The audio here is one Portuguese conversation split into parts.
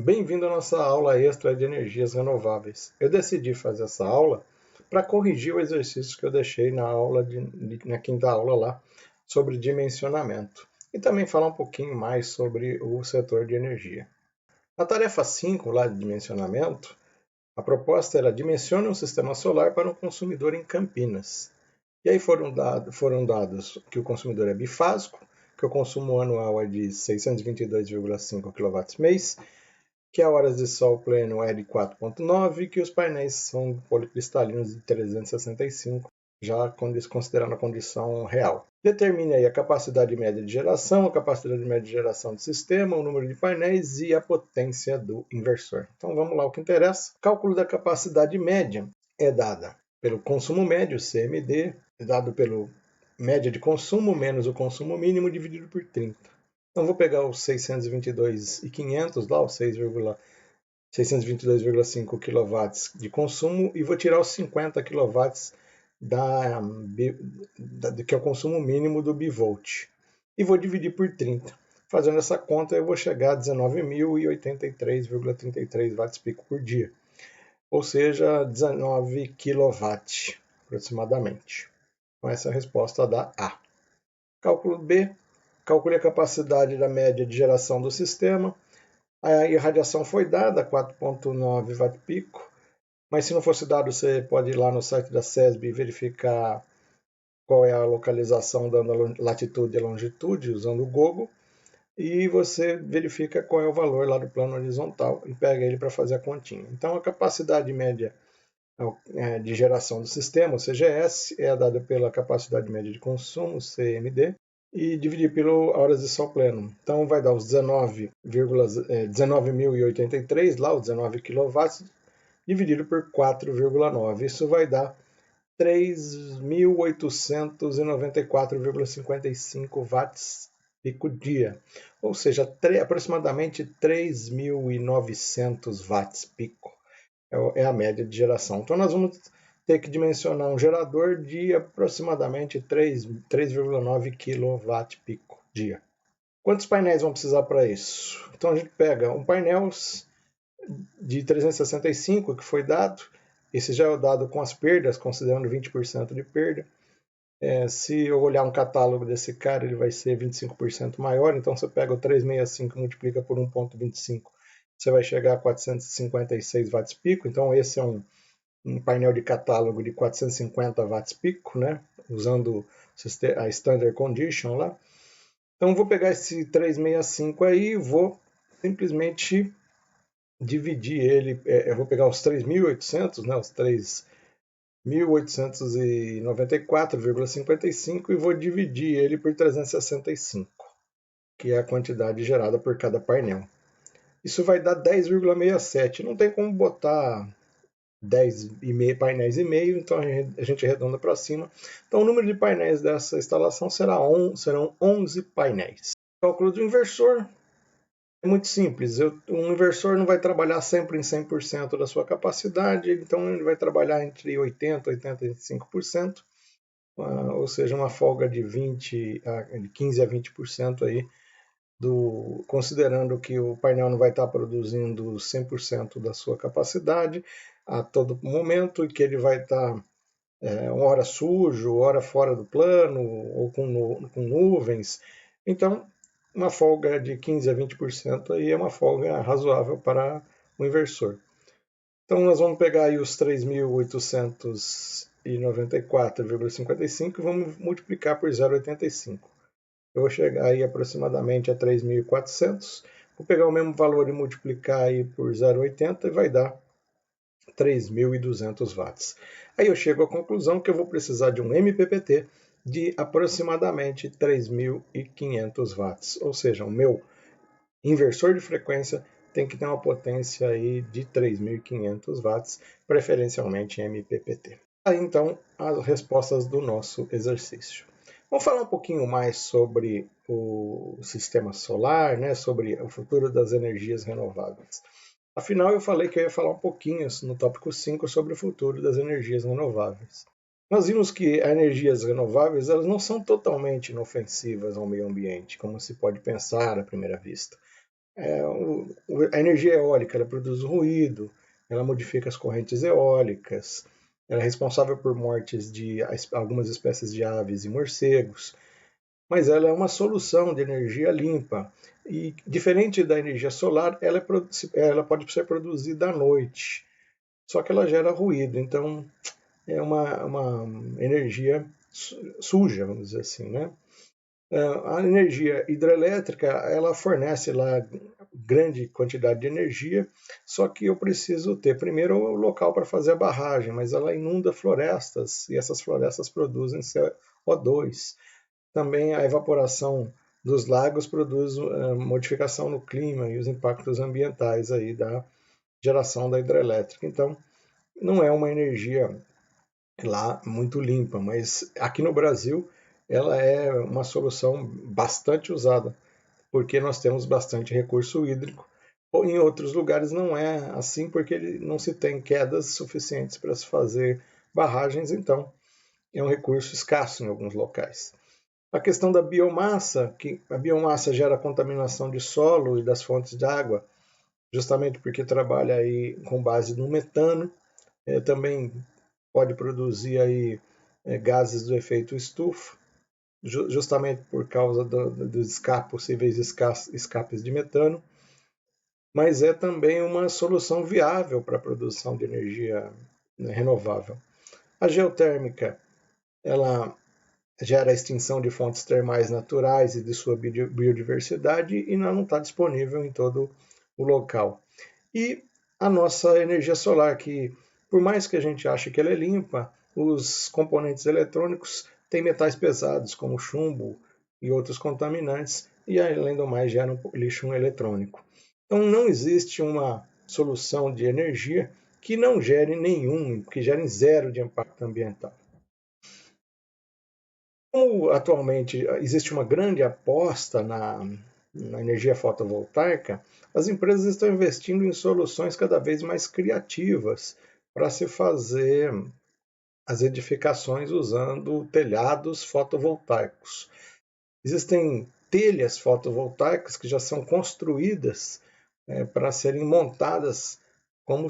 Bem-vindo à nossa aula extra de energias renováveis. Eu decidi fazer essa aula para corrigir o exercício que eu deixei na aula na quinta aula lá sobre dimensionamento e também falar um pouquinho mais sobre o setor de energia. Na tarefa 5 lá de dimensionamento, a proposta era dimensione um sistema solar para um consumidor em Campinas. E aí foram dados que o consumidor é bifásico, que o consumo anual é de 622,5 kWh, que a horas de sol pleno é de 4,9 e que os painéis são policristalinos de 365, já considerando a condição real. Determine aí a capacidade média de geração, a capacidade média de geração do sistema, o número de painéis e a potência do inversor. Então vamos lá, o que interessa. O cálculo da capacidade média é dada pelo consumo médio, CMD, é dado pelo média de consumo menos o consumo mínimo dividido por 30. Então vou pegar os 622.500 lá, os 622,5 kW de consumo e vou tirar os 50 kW que é o consumo mínimo do bivolt. E vou dividir por 30. Fazendo essa conta eu vou chegar a 19.083,33 watts pico por dia. Ou seja, 19 kW aproximadamente. Então essa é a resposta da A. Cálculo B. Calcule a capacidade da média de geração do sistema. A irradiação foi dada, 4,9 watt pico, mas se não fosse dado, você pode ir lá no site da SESB e verificar qual é a localização, dando a latitude e a longitude, usando o Google, e você verifica qual é o valor lá do plano horizontal e pega ele para fazer a continha. Então, a capacidade média de geração do sistema, o CGS, é dada pela capacidade média de consumo, CMD, e dividir pelo horas de sol pleno. Então vai dar os 19.083, lá os 19 kW, dividido por 4,9. Isso vai dar 3.894,55 watts pico dia, ou seja, aproximadamente 3.900 watts pico. É a média de geração. Então nós vamos ter que dimensionar um gerador de aproximadamente 3,9 kW pico dia. Quantos painéis vão precisar para isso? Então a gente pega um painel de 365 que foi dado, esse já é o dado com as perdas, considerando 20% de perda. Se eu olhar um catálogo desse cara, ele vai ser 25% maior, então você pega o 365 e multiplica por 1,25, você vai chegar a 456 watts pico, então esse é um painel de catálogo de 450 watts pico, né? Usando a Standard Condition lá. Então vou pegar esse 365 aí e vou simplesmente dividir ele, eu vou pegar os 3.800, né? Os 3.894,55 e vou dividir ele por 365, que é a quantidade gerada por cada painel. Isso vai dar 10,67. Não tem como botar 10 painéis e meio, então a gente arredonda para cima. Então o número de painéis dessa instalação serão 11 painéis. O cálculo do inversor é muito simples. Um inversor não vai trabalhar sempre em 100% da sua capacidade, então ele vai trabalhar entre 80% e 85%, ou seja, uma folga de 15% a 20% aí, considerando que o painel não vai estar produzindo 100% da sua capacidade a todo momento e que ele vai estar uma hora sujo, hora fora do plano ou com nuvens. Então, uma folga de 15% a 20% aí é uma folga razoável para o inversor. Então, nós vamos pegar aí os 3.894,55 e vamos multiplicar por 0,85. Eu vou chegar aí aproximadamente a 3.400. Vou pegar o mesmo valor e multiplicar aí por 0,80 e vai dar 3.200 watts. Aí eu chego à conclusão que eu vou precisar de um MPPT de aproximadamente 3.500 watts. Ou seja, o meu inversor de frequência tem que ter uma potência aí de 3.500 watts, preferencialmente em MPPT. Aí então as respostas do nosso exercício. Vamos falar um pouquinho mais sobre o sistema solar, né, sobre o futuro das energias renováveis. Afinal, eu falei que eu ia falar um pouquinho no tópico 5 sobre o futuro das energias renováveis. Nós vimos que as energias renováveis elas não são totalmente inofensivas ao meio ambiente, como se pode pensar à primeira vista. A energia eólica, ela produz ruído, ela modifica as correntes eólicas, ela é responsável por mortes de algumas espécies de aves e morcegos, mas ela é uma solução de energia limpa. E, diferente da energia solar, ela pode ser produzida à noite, só que ela gera ruído, então é uma energia suja, vamos dizer assim, né? A energia hidrelétrica, ela fornece lá grande quantidade de energia, só que eu preciso ter primeiro o local para fazer a barragem, mas ela inunda florestas e essas florestas produzem CO2. Também a evaporação dos lagos produz modificação no clima e os impactos ambientais aí da geração da hidrelétrica. Então, não é uma energia lá muito limpa, mas aqui no Brasil ela é uma solução bastante usada, porque nós temos bastante recurso hídrico. Ou em outros lugares não é assim, porque não se tem quedas suficientes para se fazer barragens, então é um recurso escasso em alguns locais. A questão da biomassa, que a biomassa gera contaminação de solo e das fontes de água, justamente porque trabalha aí com base no metano, também pode produzir aí gases do efeito estufa, justamente por causa dos possíveis escapes de metano, mas é também uma solução viável para a produção de energia, né, renovável. A geotérmica, ela gera a extinção de fontes termais naturais e de sua biodiversidade e não está disponível em todo o local. E a nossa energia solar, que por mais que a gente ache que ela é limpa, os componentes eletrônicos têm metais pesados, como chumbo e outros contaminantes, e além do mais geram lixo eletrônico. Então não existe uma solução de energia que não gere nenhum, que gere zero de impacto ambiental. Como atualmente existe uma grande aposta na energia fotovoltaica, as empresas estão investindo em soluções cada vez mais criativas para se fazer as edificações usando telhados fotovoltaicos. Existem telhas fotovoltaicas que já são construídas para serem montadas como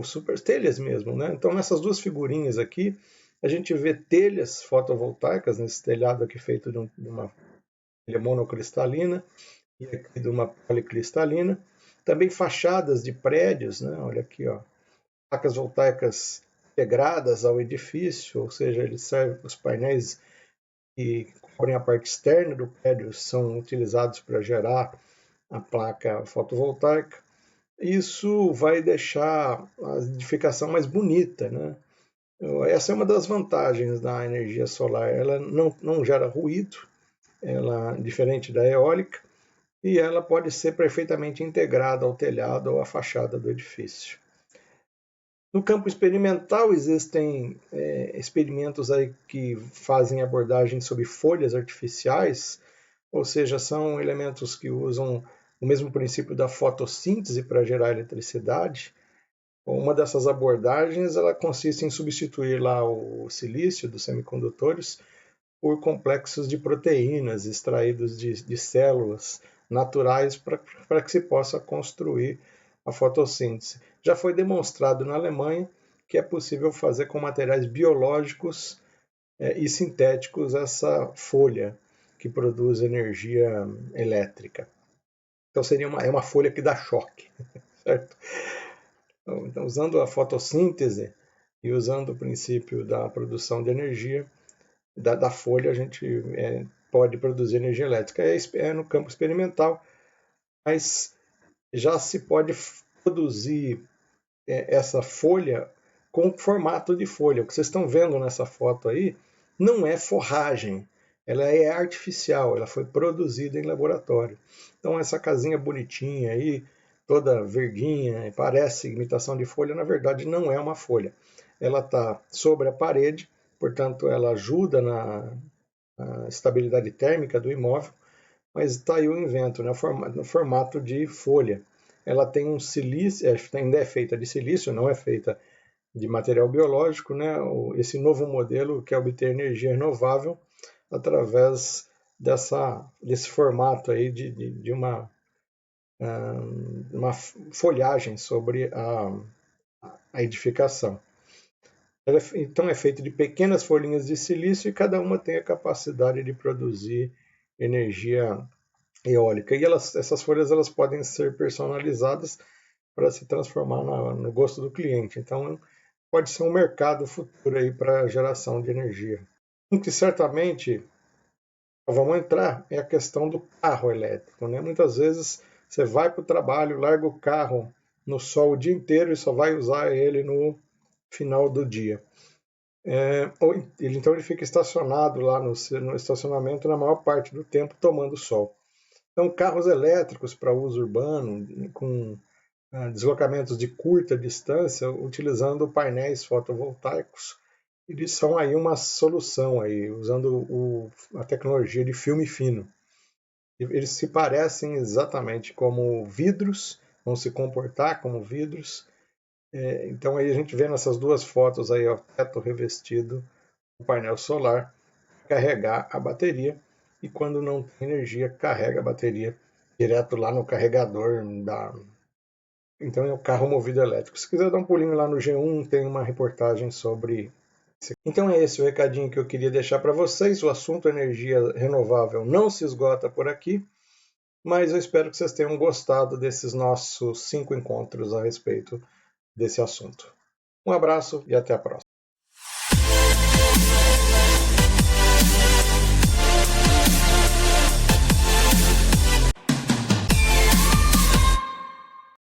super telhas mesmo, né? Então, nessas duas figurinhas aqui, a gente vê telhas fotovoltaicas, nesse telhado aqui feito de uma telha monocristalina e aqui de uma policristalina. Também fachadas de prédios, né? Olha aqui, ó, placas voltaicas integradas ao edifício, ou seja, eles servem, os painéis que cobrem a parte externa do prédio são utilizados para gerar a placa fotovoltaica. Isso vai deixar a edificação mais bonita, né? Essa é uma das vantagens da energia solar. Ela não gera ruído, ela diferente da eólica, e ela pode ser perfeitamente integrada ao telhado ou à fachada do edifício. No campo experimental, existem experimentos aí que fazem abordagem sobre folhas artificiais, ou seja, são elementos que usam o mesmo princípio da fotossíntese para gerar eletricidade. Uma dessas abordagens ela consiste em substituir lá o silício dos semicondutores por complexos de proteínas extraídos de células naturais para que se possa construir a fotossíntese. Já foi demonstrado na Alemanha que é possível fazer com materiais biológicos e sintéticos essa folha que produz energia elétrica. Então seria uma folha que dá choque, certo? Então, usando a fotossíntese e usando o princípio da produção de energia da folha, a gente pode produzir energia elétrica. É no campo experimental, mas já se pode produzir essa folha com formato de folha. O que vocês estão vendo nessa foto aí não é forragem, ela é artificial, ela foi produzida em laboratório. Então essa casinha bonitinha aí, toda verdinha, parece imitação de folha, na verdade não é uma folha. Ela está sobre a parede, portanto ela ajuda na estabilidade térmica do imóvel, mas está aí o invento, né, no formato de folha. Ela tem um silício, ainda é feita de silício, não é feita de material biológico, né? Esse novo modelo quer obter energia renovável através desse formato aí de uma uma folhagem sobre a edificação. Então é feito de pequenas folhinhas de silício e cada uma tem a capacidade de produzir energia eólica. E essas folhas elas podem ser personalizadas para se transformar no gosto do cliente. Então pode ser um mercado futuro aí para a geração de energia. O que certamente vamos entrar é a questão do carro elétrico. Né? Muitas vezes você vai para o trabalho, larga o carro no sol o dia inteiro e só vai usar ele no final do dia. Então ele fica estacionado lá no estacionamento na maior parte do tempo tomando sol. Então carros elétricos para uso urbano, com deslocamentos de curta distância, utilizando painéis fotovoltaicos, eles são aí uma solução, aí, usando a tecnologia de filme fino. Eles se parecem exatamente como vidros, vão se comportar como vidros. Então aí a gente vê nessas duas fotos aí, o teto revestido, o painel solar, carregar a bateria, e quando não tem energia, carrega a bateria direto lá no carregador Então é o carro movido elétrico. Se quiser dar um pulinho lá no G1, tem uma reportagem sobre isso. Então é esse o recadinho que eu queria deixar para vocês. O assunto energia renovável não se esgota por aqui, mas eu espero que vocês tenham gostado desses nossos 5 encontros a respeito desse assunto. Um abraço e até a próxima.